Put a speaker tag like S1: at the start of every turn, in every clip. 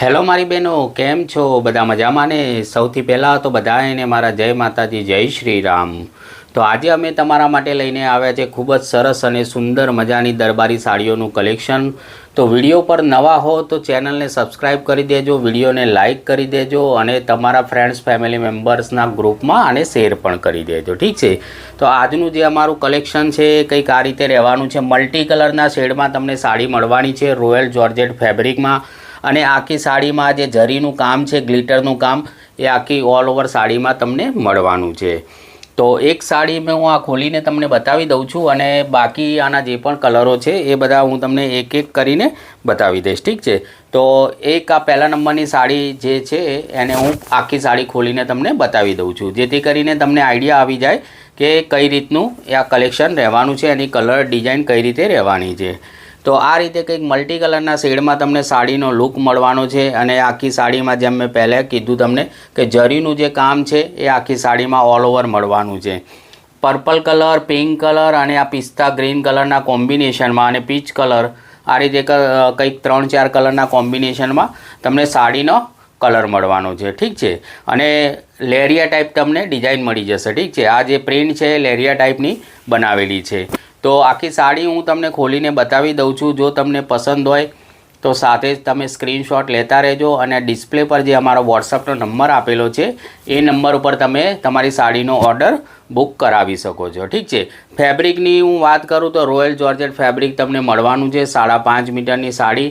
S1: Hello મારી બહેનો, કેમ છો? બધા મજામાં ને? સૌથી પહેલાં તો બધાને મારા જય માતાજી, જય શ્રી રામ। તો આજે અમે તમારા માટે લઈને આવ્યા છે ખૂબ જ સરસ અને સુંદર મજાની દરબારી સાડીઓનું કલેક્શન। તો વિડીયો પર નવા હો તો ચેનલને સબસ્ક્રાઈબ કરી દેજો, વિડીયોને લાઇક કરી દેજો અને તમારા ફ્રેન્ડ્સ ફેમિલી મેમ્બર્સના ગ્રુપમાં આને શેર પણ કરી દેજો, ઠીક છે? તો આજનું જે અમારું કલેક્શન છે કંઈક આ રીતે રહેવાનું છે। મલ્ટી કલરના શેડમાં તમને સાડી મળવાની છે, રોયલ જોર્જેટ ફેબ્રિકમાં। અને આખી સાડીમાં જે જરીનું કામ છે, ગ્લિટરનું કામ, એ આખી ઓલ ઓવર સાડીમાં તમને મળવાનું છે। તો એક સાડી મેં હું આ ખોલીને તમને બતાવી દઉં છું અને બાકી આના જે પણ કલરો છે એ બધા હું તમને એક એક કરીને બતાવી દઈશ, ઠીક છે? તો એક આ પહેલા નંબરની સાડી જે છે એને હું આખી સાડી ખોલીને તમને બતાવી દઉં છું, જેથી કરીને તમને આઈડિયા આવી જાય કે કઈ રીતનું આ કલેક્શન રહેવાનું છે, એની કલર ડિઝાઇન કઈ રીતે રહેવાની છે। તો આ રીતે કંઈક મલ્ટી કલરના શેડમાં તમને સાડીનો લુક મળવાનો છે અને આખી સાડીમાં જેમ મેં પહેલાં કીધું તમને કે જરીનું જે કામ છે એ આખી સાડીમાં ઓલ ઓવર મળવાનું છે। પર્પલ કલર, પિંક કલર અને આ પિસ્તા ગ્રીન કલરના કોમ્બિનેશનમાં અને પીચ કલર, આ રીતે કંઈક 3-4 કલરના કોમ્બિનેશનમાં તમને સાડીનો કલર મળવાનો છે, ઠીક છે? અને લેરિયા ટાઈપ તમને ડિઝાઇન મળી જશે, ઠીક છે? આ જે પ્રિન્ટ છે લેરિયા ટાઈપની બનાવેલી છે। તો આખી સાડી હું તમને ખોલીને બતાવી દઉં છું। જો તમને પસંદ હોય તો સાથે જ તમે સ્ક્રીનશોટ લેતા રહેજો અને ડિસ્પ્લે પર જે અમારો વોટ્સઅપનો નંબર આપેલો છે એ નંબર ઉપર તમે તમારી સાડીનો ઓર્ડર બુક કરાવી શકો છો, ઠીક છે? ફેબ્રિકની હું વાત કરું તો રોયલ જોર્જેટ ફેબ્રિક તમને મળવાનું છે। 5.5 મીટરની સાડી,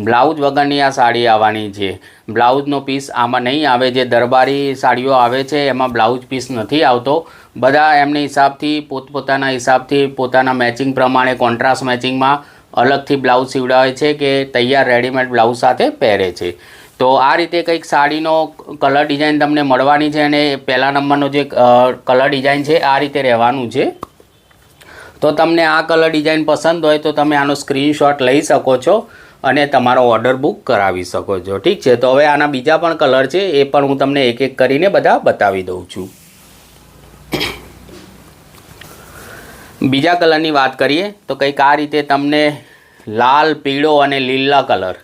S1: બ્લાઉઝ વગરની આ સાડી આવવાની છે। બ્લાઉઝનો પીસ આમાં નહીં આવે, જે દરબારી સાડીઓ આવે છે એમાં બ્લાઉઝ પીસ નથી આવતો। બધા એમને હિસાબથી પોતપોતાના હિસાબથી પોતાના મેચિંગ પ્રમાણે કોન્ટ્રાસ્ટ મેચિંગમાં અલગથી બ્લાઉઝ સીવડાવે છે કે તૈયાર રેડીમેડ બ્લાઉઝ સાથે પહેરે છે। તો આ રીતે કંઈક સાડીનો કલર ડિઝાઇન તમને મળવાની છે અને પહેલા નંબરનો જે કલર ડિઝાઇન છે આ રીતે રહેવાનું છે। તો તમને આ કલર ડિઝાઇન પસંદ હોય તો તમે આનો સ્ક્રીનશોટ લઈ શકો છો અને તમારો ઓર્ડર બુક કરાવી શકો છો, ઠીક છે? તો હવે આના બીજા પણ કલર છે એ પણ હું તમને એક એક કરીને બધા બતાવી દઉં છું। બીજા કલરની વાત કરીએ તો કંઈક આ રીતે તમને લાલ, પીળો અને લીલા કલર,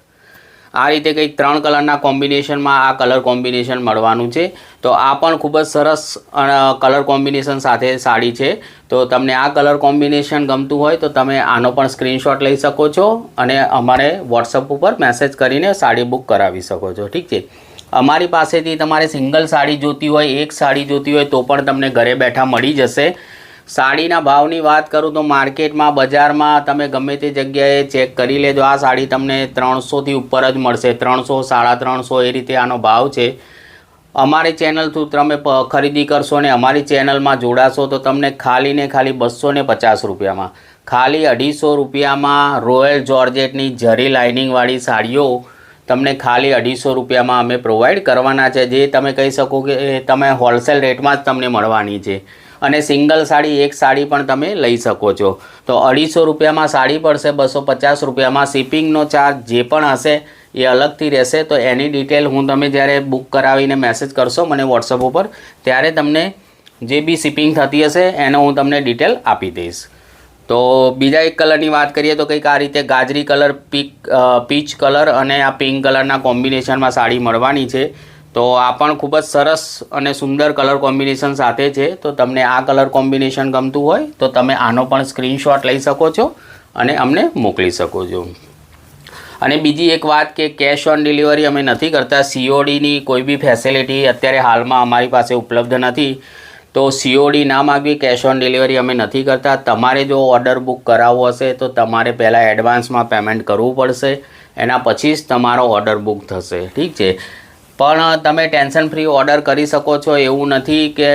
S1: આ રીતે કંઈક 3 કલરના કોમ્બિનેશનમાં આ કલર કોમ્બિનેશન મળવાનું છે। તો આ પણ ખૂબ જ સરસ કલર કોમ્બિનેશન સાથે સાડી છે। તો તમને આ કલર કોમ્બિનેશન ગમતું હોય તો તમે આનો પણ સ્ક્રીનશોટ લઈ શકો છો અને અમારે વોટ્સઅપ ઉપર મેસેજ કરીને સાડી બુક કરાવી શકો છો, ઠીક છે? અમારી પાસેથી તમારે સિંગલ સાડી જોતી હોય, એક સાડી જોતી હોય તો પણ તમને ઘરે બેઠા મળી જશે। સાડીના ભાવની વાત કરું તો માર્કેટમાં, બજારમાં તમે ગમે તે જગ્યાએ ચેક કરી લેજો, આ સાડી તમને 300થી ઉપર જ મળશે। 300, 350 એ રીતે આનો ભાવ છે। અમારી ચેનલ થ્રુ તમે ખરીદી કરશો ને અમારી ચેનલમાં જોડાશો તો તમને ખાલી ને ખાલી 250 રૂપિયામાં, ખાલી 250 રૂપિયામાં રોયલ જોર્જેટની જરી લાઇનિંગવાળી સાડીઓ તમને ખાલી 250 રૂપિયામાં અમે પ્રોવાઈડ કરવાના છે, જે તમે કહી શકો કે તમે હોલસેલ રેટમાં જ તમને મળવાની છે। અને સિંગલ સાડી, એક સાડી પણ તમે લઈ શકો છો। તો 250 રૂપિયામાં સાડી પડશે, 250 રૂપિયામાં શિપિંગનો ચાર્જ જે પણ હશે એ અલગથી રહેશે। તો એની ડિટેલ હું તમે જ્યારે બુક કરાવીને મેસેજ કરશો મને વોટ્સઅપ ઉપર ત્યારે તમને જે બી શિપિંગ થતી હશે એનો હું તમને ડિટેલ આપી દઈશ। તો બીજા એક કલરની વાત કરીએ તો કંઈક આ રીતે ગાજરી કલર, પીચ કલર અને આ પિંક કલરના કોમ્બિનેશનમાં સાડી મળવાની છે। તો આ પણ ખૂબ જ સરસ અને સુંદર કલર કોમ્બિનેશન સાથે છે। તો તમને આ કલર કોમ્બિનેશન ગમતું હોય તો તમે આનો પણ સ્ક્રીનશોટ લઈ શકો છો અને અમને મોકલી શકો છો। અને બીજી એક વાત કે કેશ ઓન ડિલિવરી અમે નથી કરતા, CODની કોઈ બી ફેસિલિટી અત્યારે હાલમાં અમારી પાસે ઉપલબ્ધ નથી। તો COD ના માગવી, કેશ ઓન ડિલિવરી અમે નથી કરતા। તમારે જો ઓર્ડર બુક કરાવવો હશે તો તમારે પહેલાં એડવાન્સમાં પેમેન્ટ કરવું પડશે, એના પછી જ તમારો ઓર્ડર બુક થશે, ઠીક છે? પણ તમે ટેન્શન ફ્રી ઓર્ડર કરી શકો છો। એવું નથી કે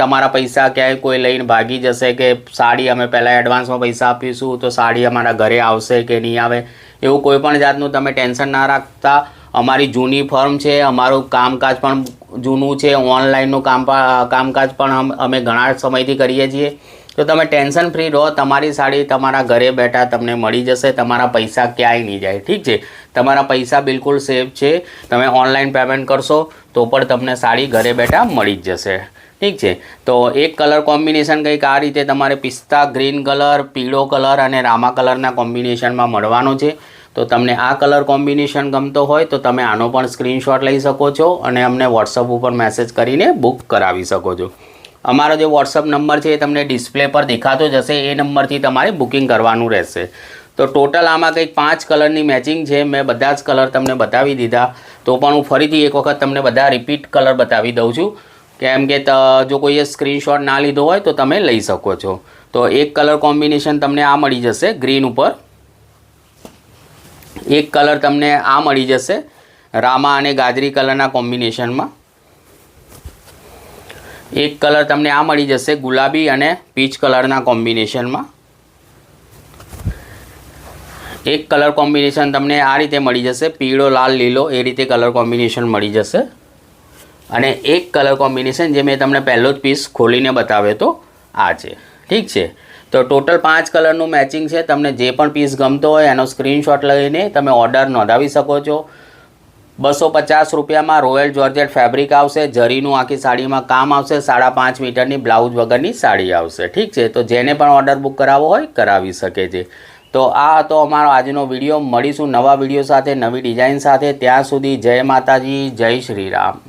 S1: તમારા પૈસા ક્યાંય કોઈ લઈને ભાગી જશે કે સાડી અમે પહેલાં એડવાન્સમાં પૈસા આપીશું તો સાડી અમારા ઘરે આવશે કે નહીં આવે, એવું કોઈ પણ જાતનું તમે ટેન્શન ના રાખતા। અમારી જૂની ફર્મ છે, અમારું કામકાજ પણ જૂનું છે, ઓનલાઈનનું કામકાજ પણ અમે ઘણા સમયથી કરીએ છીએ। તો તમે ટેન્શન ફ્રી રહો, તમારી સાડી તમારા ઘરે બેઠા તમને મળી જશે, તમારા પૈસા ક્યાંય નહીં જાય, ઠીક છે? તમારા પૈસા બિલકુલ સેફ છે। તમે ઓનલાઈન પેમેન્ટ કરશો તો પણ તમને સાડી ઘરે બેઠા મળી જ જશે, ઠીક છે? તો એક કલર કોમ્બિનેશન કંઈક આ રીતે તમારે પિસ્તા ગ્રીન કલર, પીળો કલર અને રામા કલરના કોમ્બિનેશનમાં મળવાનો છે। તો તમને આ કલર કોમ્બિનેશન ગમતો હોય તો તમે આનો પણ સ્ક્રીનશોટ લઈ શકો છો અને અમને વોટ્સઅપ ઉપર મેસેજ કરીને બુક કરાવી શકો છો. અમારો જે વોટ્સઅપ નંબર છે એ તમને ડિસ્પ્લે પર દેખાતો જ હશે. એ નંબરથી તમારે બુકિંગ કરવાનું રહેશે. તો ટોટલ આમાં કંઈક 5 કલરની મેચિંગ છે. મેં બધા જ કલર તમને બતાવી દીધા. તો પણ હું ફરીથી એક વખત તમને બધા રિપીટ કલર બતાવી દઉં છું, કેમ કે જો કોઈએ સ્ક્રીનશોટ ના લીધો હોય તો તમે લઈ શકો છો. તો એક કલર કોમ્બિનેશન તમને આ મળી જશે ગ્રીન ઉપર, એક કલર તમને આ મળી જશે રામા અને ગાજરી કલરના કોમ્બિનેશનમાં, એક કલર તમને આ મળી જશે ગુલાબી અને પીચ કલરના કોમ્બિનેશનમાં, એક કલર કોમ્બિનેશન તમને આ રીતે મળી જશે પીળો લાલ લીલો એ રીતે કલર કોમ્બિનેશન મળી જશે, અને એક કલર કોમ્બિનેશન જે મેં તમને પહેલો જ પીસ ખોલીને બતાવ્યો તો આ છે. ઠીક છે. તો ટોટલ 5 કલરનું મેચિંગ છે. તમને જે પણ પીસ ગમતો હોય એનો સ્ક્રીનશોટ લઈને તમે ઓર્ડર નોંધાવી શકો છો. 250 રૂપિયામાં રોયલ જોર્જેટ ફેબ્રિક આવશે, જરીનું આખી સાડીમાં કામ આવશે, 5.5 મીટરની બ્લાઉઝ વગરની સાડી આવશે. ઠીક છે. તો જેને પણ ઓર્ડર બુક કરાવવો હોય કરાવી શકે છે. તો આ હતો અમારો આજનો વિડીયો. મળીશું નવા વિડીયો સાથે, નવી ડિઝાઇન સાથે. ત્યાં સુધી જય માતાજી, જય શ્રી રામ.